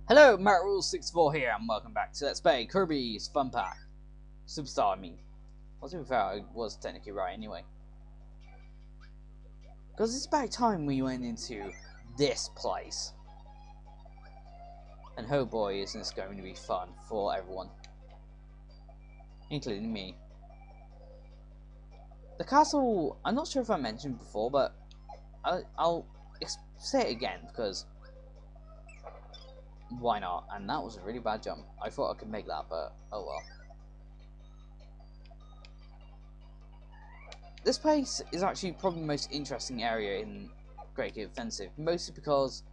Hello, MattRules64 here, and welcome back to Let's Play Kirby's Fun Pack. Superstar, I mean. Well, to be fair, I was technically right anyway. Because it's about time we went into this place. And oh boy, isn't this going to be fun for everyone. Including me. The castle, I'm not sure if I mentioned before, but I'll say it again, because why not? And that was a really bad jump. I thought I could make that, but oh well. This place is actually probably the most interesting area in Great Gate Offensive, mostly because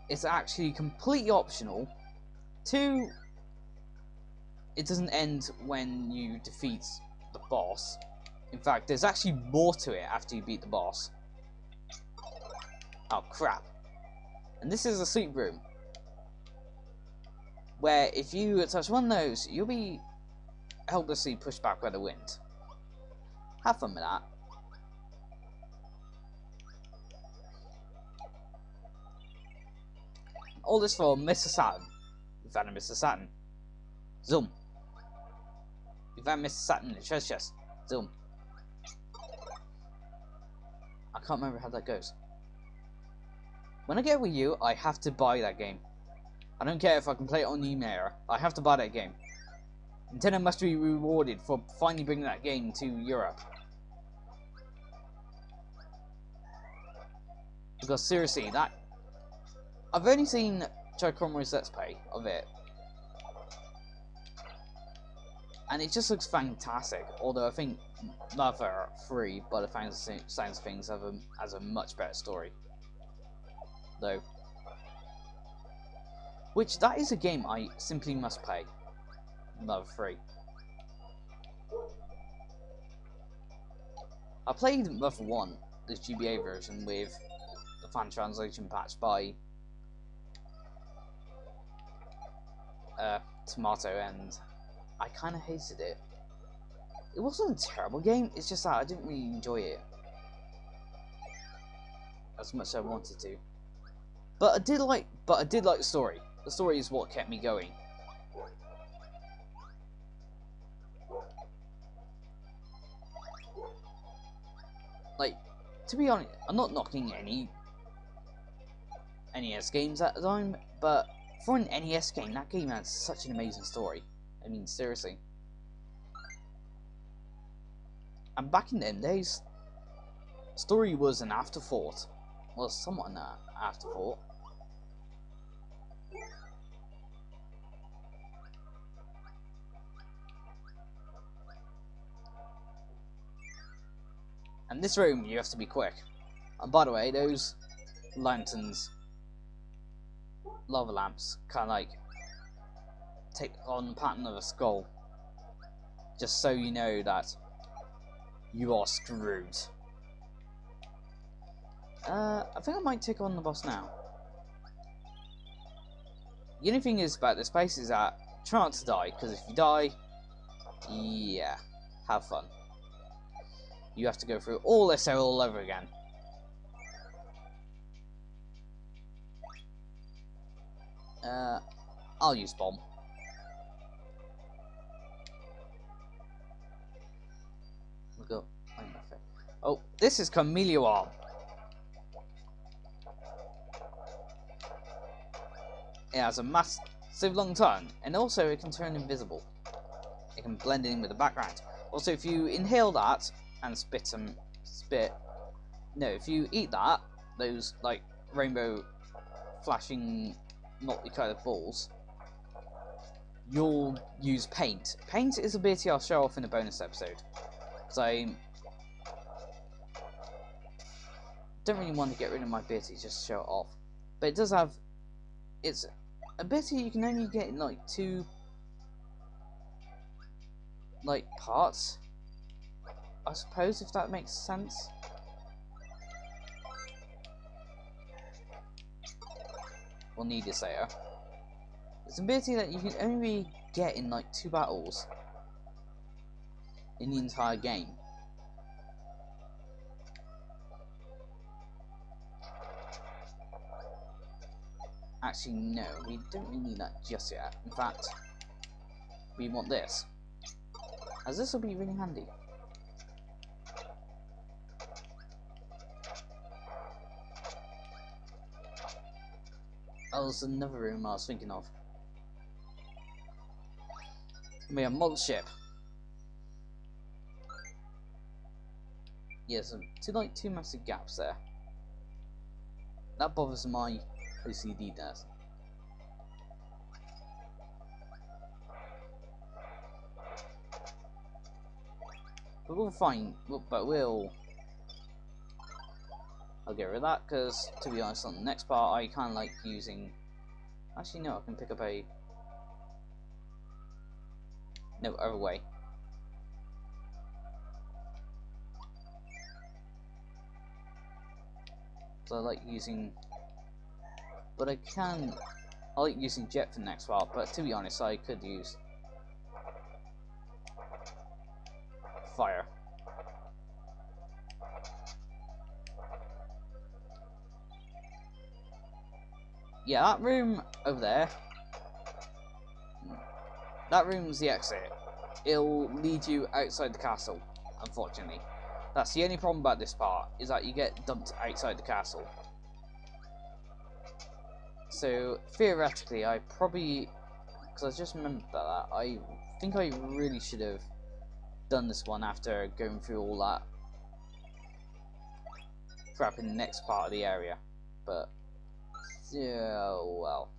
it's actually completely optional. 2, it doesn't end when you defeat the boss. In fact, there's actually more to it after you beat the boss. Oh crap. And this is a sleep room, where if you touch one of those, you'll be helplessly pushed back by the wind. Have fun with that. All this for Mr. Saturn. We found a Mr. Saturn. Zoom. We found Mr. Saturn in the treasure chest. Zoom. I can't remember how that goes. When I get Wii U, I have to buy that game. I don't care if I can play it on the Emera. I have to buy that game. Nintendo must be rewarded for finally bringing that game to Europe. Because seriously, that... I've only seen Joe Cromwell's Let's Play of it. And it just looks fantastic. Although I think Mother 3, by the sounds of things, has a much better story. Though. Which, that is a game I simply must play. Mother 3. I played Mother 1, the GBA version, with the fan translation patch by Tomato, and I kind of hated it. It wasn't a terrible game, it's just that I didn't really enjoy it as much as I wanted to. But I did like the story. The story is what kept me going. Like, to be honest, I'm not knocking any NES games at the time, but for an NES game, that game has such an amazing story. I mean, seriously. And back in them days, story was an afterthought. Well, somewhat an afterthought. And this room, you have to be quick. And by the way, those lanterns, lava lamps, kind of like take on the pattern of a skull. Just so you know that you are screwed. I think I might take on the boss now. The only thing is about this place is that try not to die, because if you die, yeah, have fun. You have to go through all this all over again. I'll use bomb. Look up. Oh, this is Chameleon Arm. It has a massive long tongue, and also it can turn invisible. It can blend in with the background. Also, if you inhale that and if you eat that, those like rainbow flashing multicolored balls, you'll use paint. Paint is a ability I'll show off in a bonus episode, because I don't really want to get rid of my ability, just show it off. But it does have, it's a ability you can only get in like 2 like parts, I suppose, if that makes sense. We'll need this later. It's an ability that you can only get in like 2 battles in the entire game. Actually, no, we don't really need that just yet. In fact, we want this, as this will be really handy. Oh, there's another room I was thinking of. We have a mod ship. Yeah, so two massive gaps there. That bothers my OCD does. But we'll find. But we'll. I'll get rid of that because, to be honest, on the next part I kind of like using. Actually, no, I can pick up a. No, other way. So I like using. But I like using jet for the next part, but to be honest, I could use fire. Yeah, that room over there. That room's the exit. It'll lead you outside the castle, unfortunately. That's the only problem about this part, is that you get dumped outside the castle. So, theoretically, I probably... Because I just remembered that. I think I really should have done this one after going through all that crap in the next part of the area. But, yeah, well.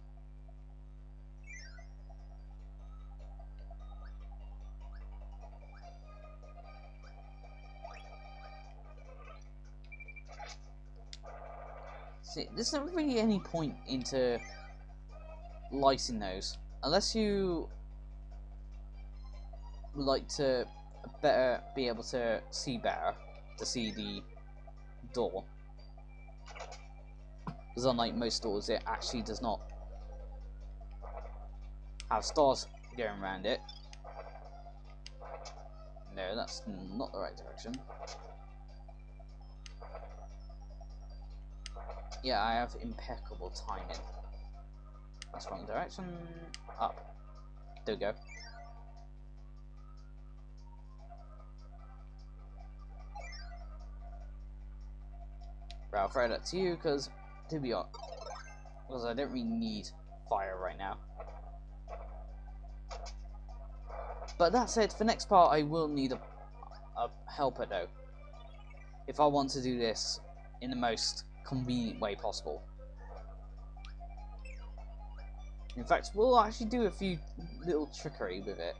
See, there's not really any point into lighting those unless you would like to be able to see better, to see the door, because unlike most doors it actually does not have stars going around it. No, that's not the right direction. Yeah, I have impeccable timing. That's wrong direction. Up. There we go. Right, I'll throw that to you because, to be honest, because I don't really need fire right now. But that said, for next part I will need a helper though, if I want to do this in the most convenient way possible. In fact, we'll actually do a few little trickery with it.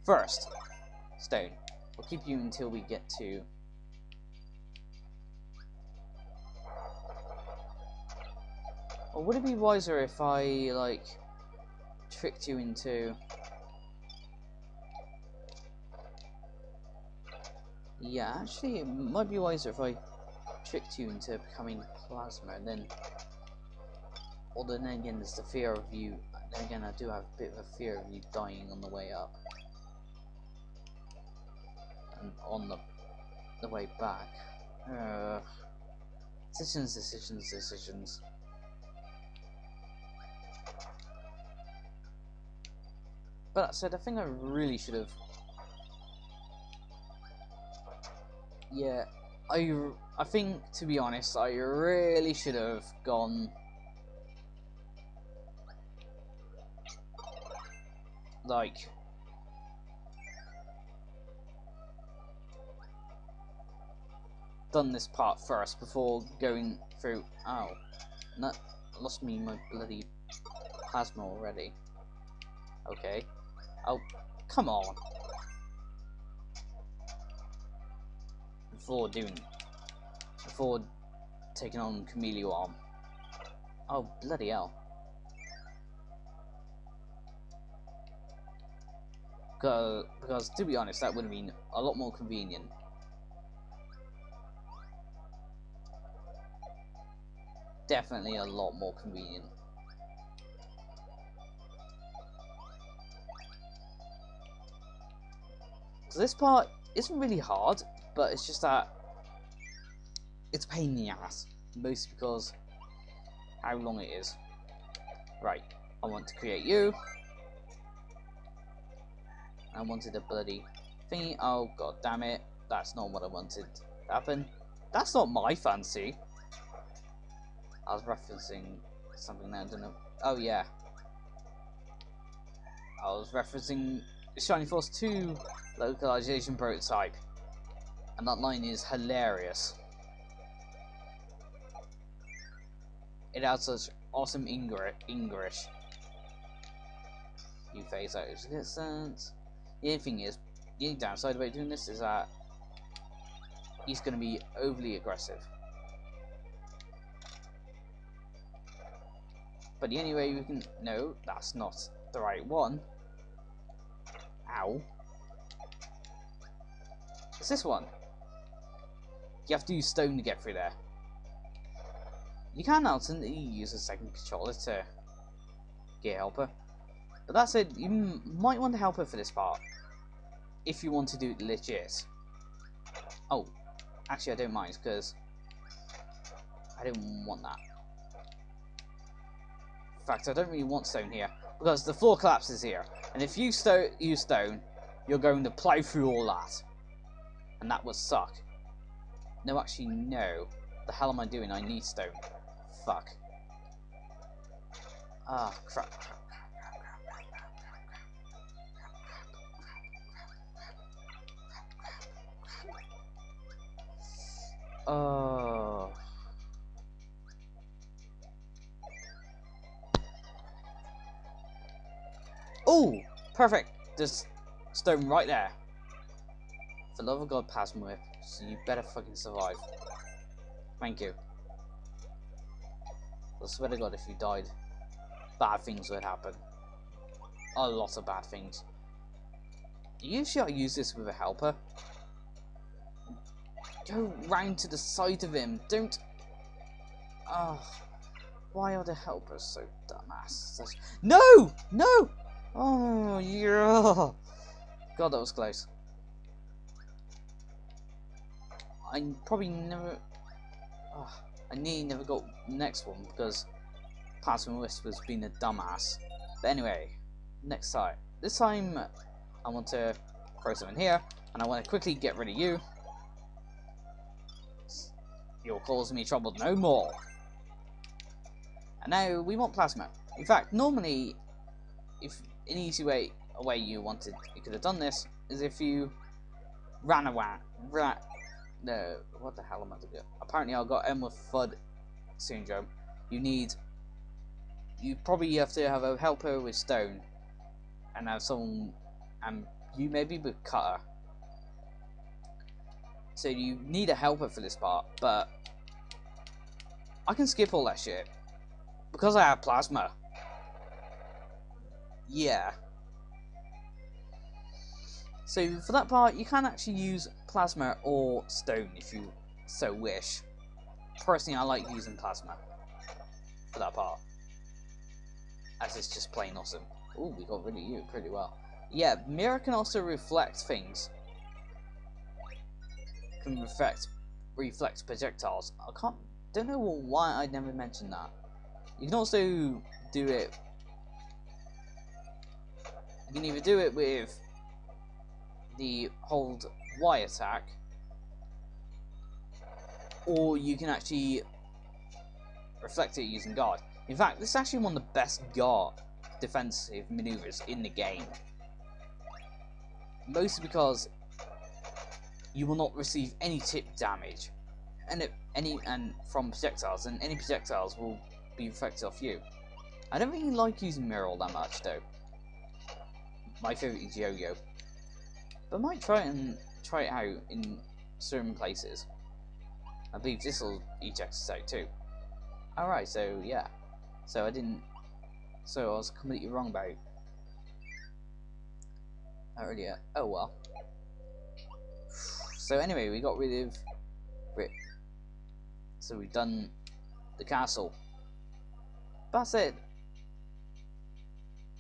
First, stone. We'll keep you until we get to... Or would it be wiser if I, like, tricked you into... Yeah, actually, it might be wiser if I tricked you into becoming plasma, and then... Or then again, there's the fear of you... Then again, I do have a bit of a fear of you dying on the way up. And on the way back. Decisions. But that said, I think I really should have... Yeah, I think, to be honest, I really should have gone... Like... done this part first before going through... Ow. That lost me my bloody plasma already. Okay. Oh, come on. Before taking on Chameleon Arm. Oh, bloody hell. Because, to be honest, that would have been a lot more convenient. Definitely a lot more convenient. So this part isn't really hard, but it's just that it's a pain in the ass. Mostly because how long it is. Right, I want to create you. I wanted a bloody thingy. Oh god damn it. That's not what I wanted to happen. That's not my fancy. I was referencing something that I don't know. Oh yeah. I was referencing Shining Force 2 localization prototype. And that line is hilarious. It has such awesome English. You phase out its distance. The only thing is, the only downside about doing this is that he's going to be overly aggressive. But the only way we can... No, that's not the right one. Ow. It's this one. You have to use stone to get through there. You can alternately use a second controller to get helper. But that said, you might want a helper for this part. If you want to do it legit. Oh, actually I don't mind, because I don't want that. In fact, I don't really want stone here, because the floor collapses here. And if you use stone, you're going to plow through all that. And that would suck. No, actually, no. The hell am I doing? I need stone. Fuck. Ah, crap. Oh. Oh, perfect. There's stone right there. For the love of God, Plasma Whip. So you better fucking survive. Thank you. I swear to God, if you died, bad things would happen. A lot of bad things. Usually I use this with a helper. Go round to the side of him. Don't... Oh, why are the helpers so dumbass? No! No! Oh, yeah. God, that was close. I probably never... Oh, I nearly never got the next one because Plasma Wisp was being a dumbass. But anyway, next time. This time, I want to throw something here, and I want to quickly get rid of you. You're causing me trouble no more. And now we want plasma. In fact, normally, if an easy way you could have done this is if you ran away. No, what the hell am I doing? Apparently, I got Emerald Flood syndrome. You probably have to have a helper with stone, and have someone, and you maybe with cutter. So you need a helper for this part, but I can skip all that shit because I have plasma. Yeah. So for that part, you can actually use plasma or stone if you so wish. Personally, I like using plasma for that part, as it's just plain awesome. Ooh, we got rid of you pretty well. Yeah, mirror can also reflect things. Can reflect projectiles. Don't know why I never mentioned that. You can also do it. You can either do it with the hold Y attack, or you can actually reflect it using guard. In fact, this is actually one of the best guard defensive maneuvers in the game. Mostly because you will not receive any tip damage, and from projectiles, and any projectiles will be reflected off you. I don't really like using mirror all that much though. My favourite is yo-yo, but I might try it out in certain places. I believe this will eject us out too. Alright, so yeah, so I was completely wrong about that earlier. Oh well. So anyway, we got rid of Rip. So we've done the castle. That's it.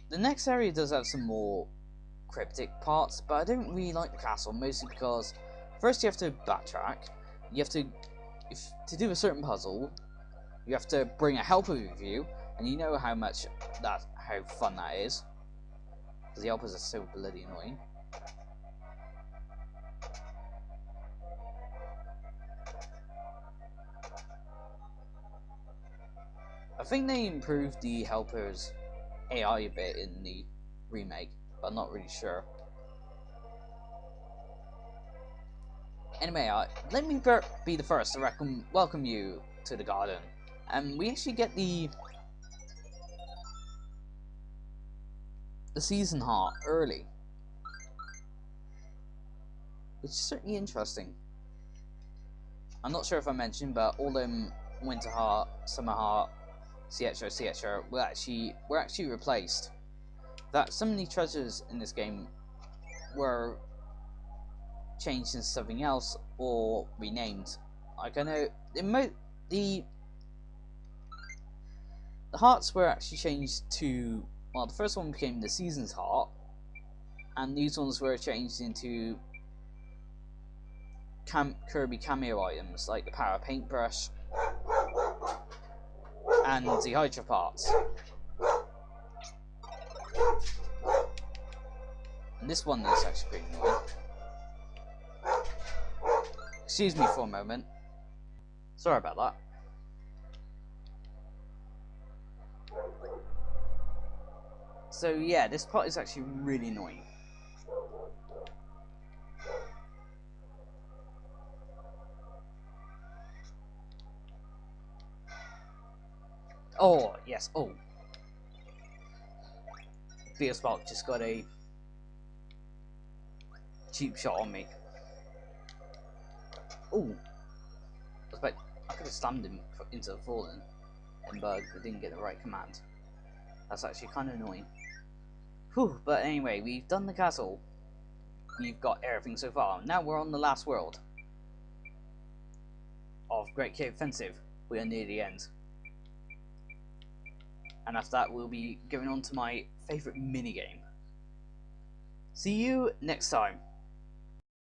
The next area does have some more cryptic parts, but I don't really like the castle, mostly because first you have to backtrack. You have to, to do a certain puzzle, You have to bring a helper with you, and you know how fun that is. Because the helpers are so bloody annoying. I think they improved the helpers AI a bit in the remake, but I'm not really sure. Anyway, let me be the first to welcome you to the garden. And we actually get the season heart early, which is certainly interesting. I'm not sure if I mentioned, but all them winter heart, summer heart, etc. were actually replaced. That some of the treasures in this game were changed into something else or renamed. Like I know the hearts were actually changed to, well, the first one became the season's heart, and these ones were changed into Kirby cameo items like the power paintbrush and the Hydra parts. And this one is actually pretty annoying. Excuse me for a moment. Sorry about that. So yeah, this part is actually really annoying. Oh, yes, oh. Spark just got a cheap shot on me. Oh. I could have slammed him into the fallen bug, but didn't get the right command. That's actually kind of annoying. Whew, but anyway, we've done the castle. We've got everything so far. Now we're on the last world of Great Cave Offensive. We are near the end. And after that, we'll be going on to my favourite minigame. See you next time.